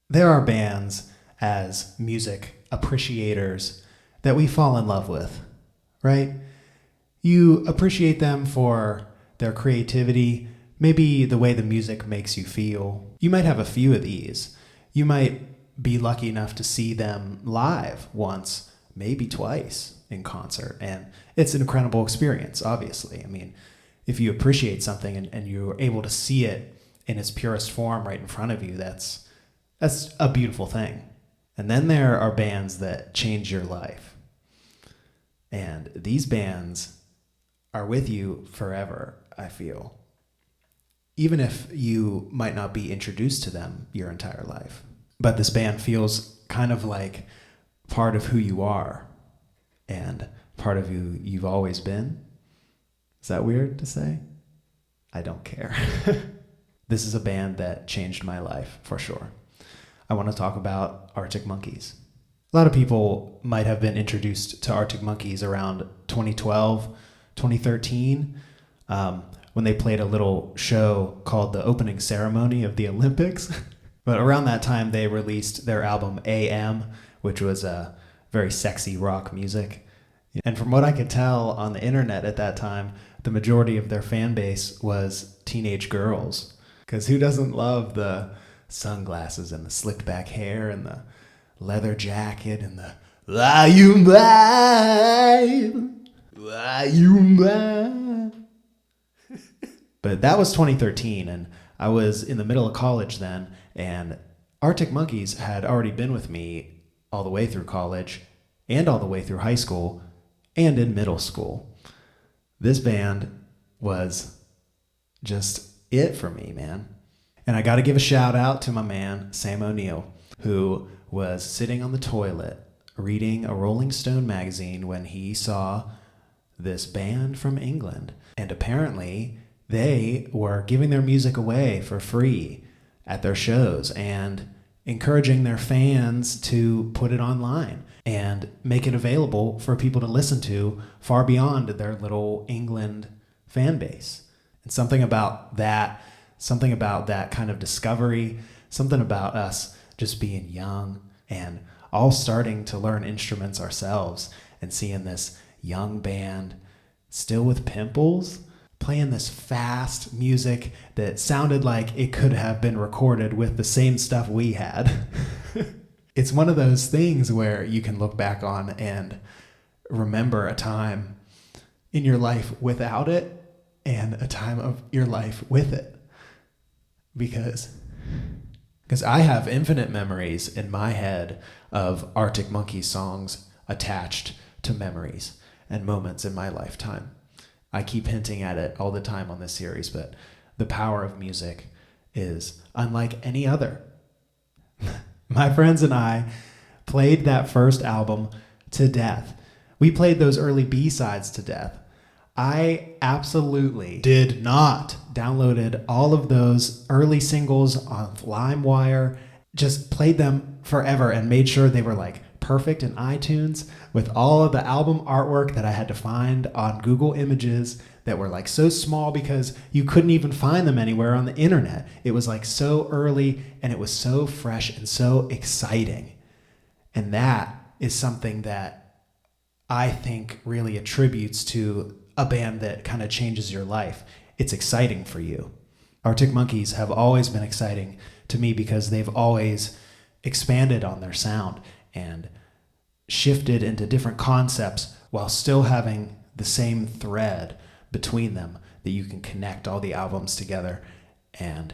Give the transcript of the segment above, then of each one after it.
There are bands as music appreciators that we fall in love with, right? You appreciate them for their creativity, maybe the way the music makes you feel. You might have a few of these. You might be lucky enough to see them live once, maybe twice in concert. And it's an incredible experience, obviously. I mean, if you appreciate something and you're able to see it in its purest form right in front of you, that's a beautiful thing. And then there are bands that change your life. And these bands are with you forever, I feel. Even if you might not be introduced to them your entire life. But this band feels kind of like part of who you are and part of who you've always been. Is that weird to say? I don't care. This is a band that changed my life for sure. I want to talk about Arctic Monkeys. A lot of people might have been introduced to Arctic Monkeys around 2012, 2013, when they played a little show called The Opening Ceremony of the Olympics. But around that time, they released their album AM, which was very sexy rock music. And from what I could tell on the internet at that time, the majority of their fan base was teenage girls. Because who doesn't love the sunglasses and the slicked back hair and the leather jacket and the "Are you mine? Are you mine?" But that was 2013, and I was in the middle of college then, and Arctic Monkeys had already been with me all the way through college and all the way through high school and in middle school. This band was just it for me, man. And I got to give a shout out to my man, Sam O'Neill, who was sitting on the toilet reading a Rolling Stone magazine when he saw this band from England. And apparently they were giving their music away for free at their shows and encouraging their fans to put it online and make it available for people to listen to far beyond their little England fan base. And something about that kind of discovery, something about us just being young and all starting to learn instruments ourselves and seeing this young band still with pimples playing this fast music that sounded like it could have been recorded with the same stuff we had. It's one of those things where you can look back on and remember a time in your life without it and a time of your life with it. Because I have infinite memories in my head of Arctic Monkeys songs attached to memories and moments in my lifetime. I keep hinting at it all the time on this series, but the power of music is unlike any other. My friends and I played that first album to death. We played those early B-sides to death. I absolutely did not downloaded all of those early singles on LimeWire, just played them forever and made sure they were like perfect in iTunes with all of the album artwork that I had to find on Google Images that were like so small because you couldn't even find them anywhere on the internet. It was like so early and it was so fresh and so exciting. And that is something that I think really attributes to a band that kind of changes your life. It's exciting for you. Arctic Monkeys have always been exciting to me because they've always expanded on their sound and shifted into different concepts while still having the same thread between them that you can connect all the albums together and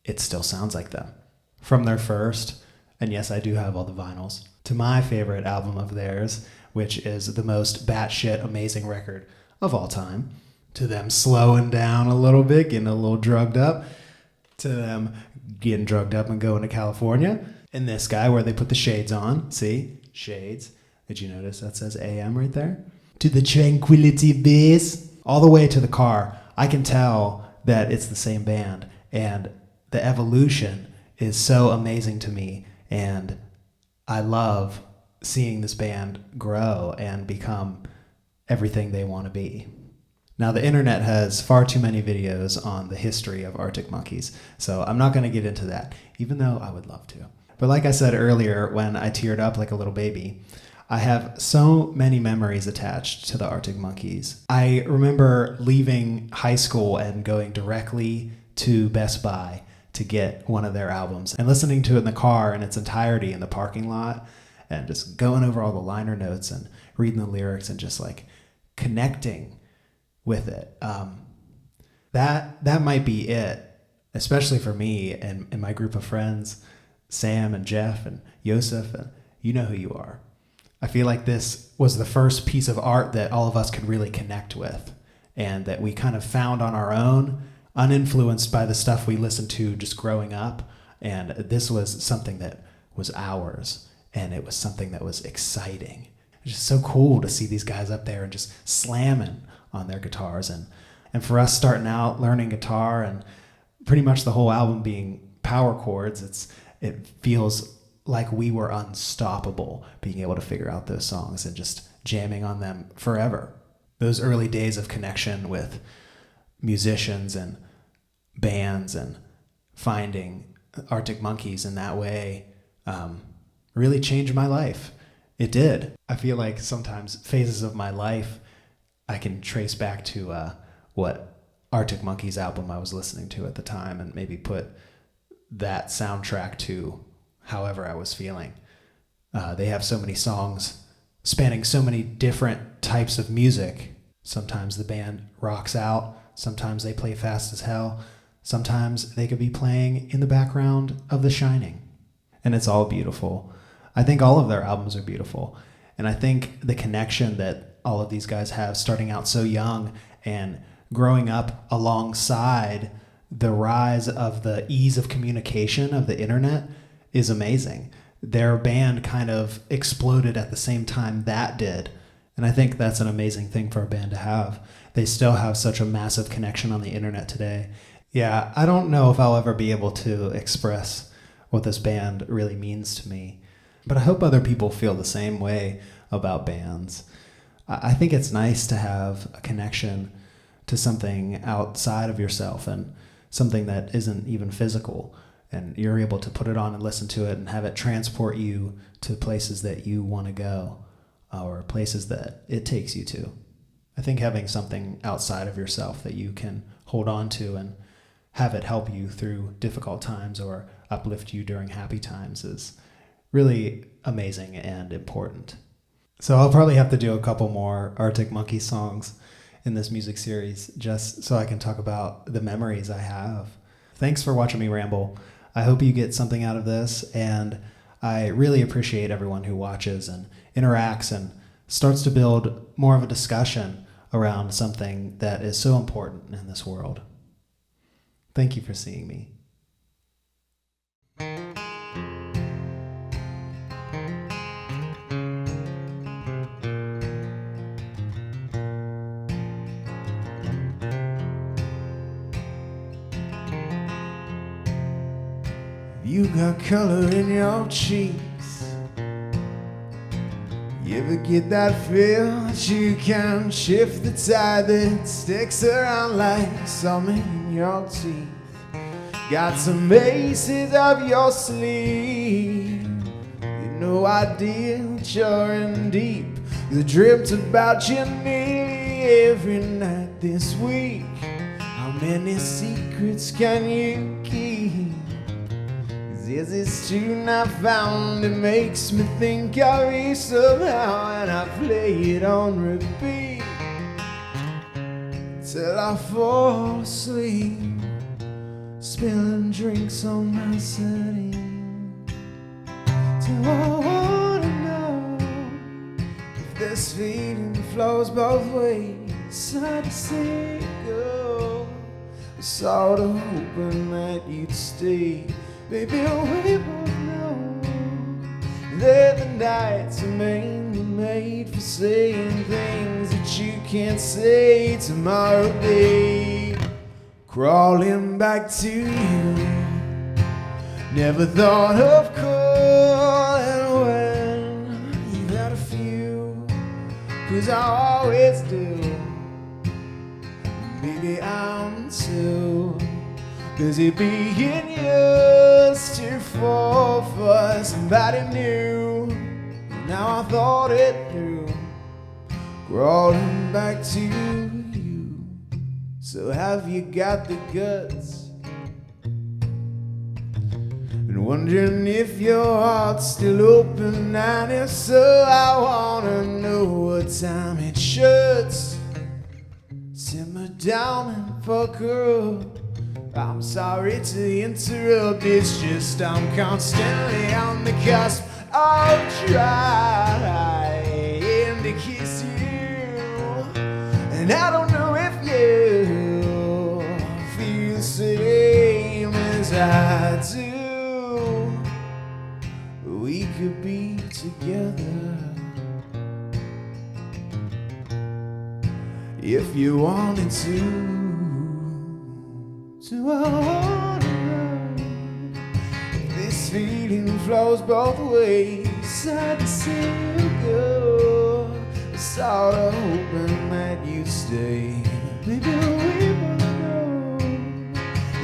it still sounds like them. From their first, and yes, I do have all the vinyls, to my favorite album of theirs, which is the most batshit amazing record of all time, to them slowing down a little bit, getting a little drugged up, to them getting drugged up and going to California, and this guy where they put the shades on, see, shades, did you notice that says AM right there? To the Tranquility Base, all the way to the car, I can tell that it's the same band, and the evolution is so amazing to me, and I love seeing this band grow and become everything they want to be. Now, the internet has far too many videos on the history of Arctic Monkeys, so I'm not going to get into that, even though I would love to. But like I said earlier, when I teared up like a little baby, I have so many memories attached to the Arctic Monkeys. I remember leaving high school and going directly to Best Buy to get one of their albums and listening to it in the car in its entirety in the parking lot and just going over all the liner notes and reading the lyrics and just like connecting with it. That might be it, especially for me and my group of friends, Sam and Jeff and Yosef, and you know who you are. I feel like this was the first piece of art that all of us could really connect with and that we kind of found on our own, uninfluenced by the stuff we listened to just growing up. And this was something that was ours, and it was something that was exciting. It's just so cool to see these guys up there and just slamming on their guitars. And for us starting out learning guitar and pretty much the whole album being power chords, it feels like we were unstoppable being able to figure out those songs and just jamming on them forever. Those early days of connection with musicians and bands and finding Arctic Monkeys in that way really changed my life. It did. I feel like sometimes phases of my life I can trace back to what Arctic Monkeys album I was listening to at the time and maybe put that soundtrack to however I was feeling. They have so many songs spanning so many different types of music. Sometimes the band rocks out. Sometimes they play fast as hell. Sometimes they could be playing in the background of The Shining. And it's all beautiful. I think all of their albums are beautiful. And I think the connection that all of these guys have starting out so young and growing up alongside the rise of the ease of communication of the internet is amazing. Their band kind of exploded at the same time that did. And I think that's an amazing thing for a band to have. They still have such a massive connection on the internet today. Yeah, I don't know if I'll ever be able to express what this band really means to me, but I hope other people feel the same way about bands. I think it's nice to have a connection to something outside of yourself and something that isn't even physical. And you're able to put it on and listen to it and have it transport you to places that you want to go or places that it takes you to. I think having something outside of yourself that you can hold on to and have it help you through difficult times or uplift you during happy times is really amazing and important. So I'll probably have to do a couple more Arctic Monkey songs in this music series just so I can talk about the memories I have. Thanks for watching me ramble. I hope you get something out of this, and I really appreciate everyone who watches and interacts and starts to build more of a discussion around something that is so important in this world. Thank you for seeing me. You got color in your cheeks. You ever get that feel that you can shift the tide that sticks around like summat in your teeth? Got some aces up your sleeve. You no idea that you're in deep. You dreamt about you nearly every night this week. How many secrets can you keep? Is this tune I found? It makes me think of you somehow, and I play it on repeat till I fall asleep, spilling drinks on my settee. Do I wanna know if this feeling flows both ways, side to single, sort of hoping that you'd stay. Baby, we both know that the nights are mainly made for saying things that you can't say tomorrow, babe. Crawling back to you, never thought of calling when you've had a few, 'cause I always do. Baby, I'm too busy being yours to fall for somebody new. Now I thought it through, crawling back to you. So have you got the guts? Been wondering if your heart's still open, and if so, I wanna know what time it shuts. Simmer down and pucker up. I'm sorry to interrupt, it's just I'm constantly on the cusp of trying to kiss you. And I don't know if you feel the same as I do. We could be together if you wanted to. So I wanna know if this feeling flows both ways. Sad to see you go, sorta hoping that you'd stay. Maybe we both know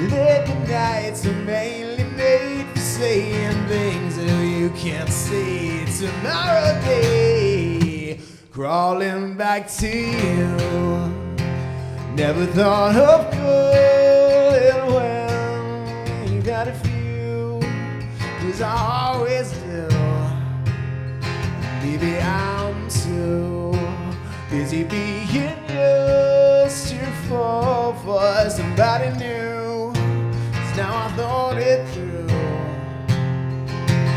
that the nights are mainly made for saying things that you can't say tomorrow day. Crawling back to you, never thought of going when you got a few, 'cause I always do. Maybe I'm too busy being used to fall for somebody new. 'Cause now I thought it through.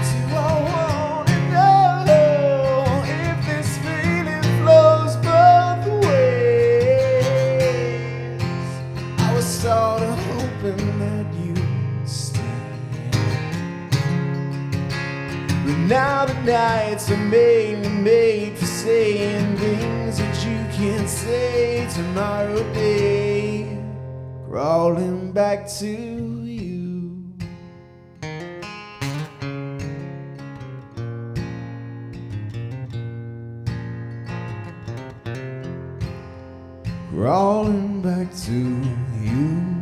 Do I wanna know if this feeling flows both ways? I was sort of hoping that you'd stay, but now the nights are mainly made for saying things that you can't say tomorrow day. Crawling back to you. Crawling back to you.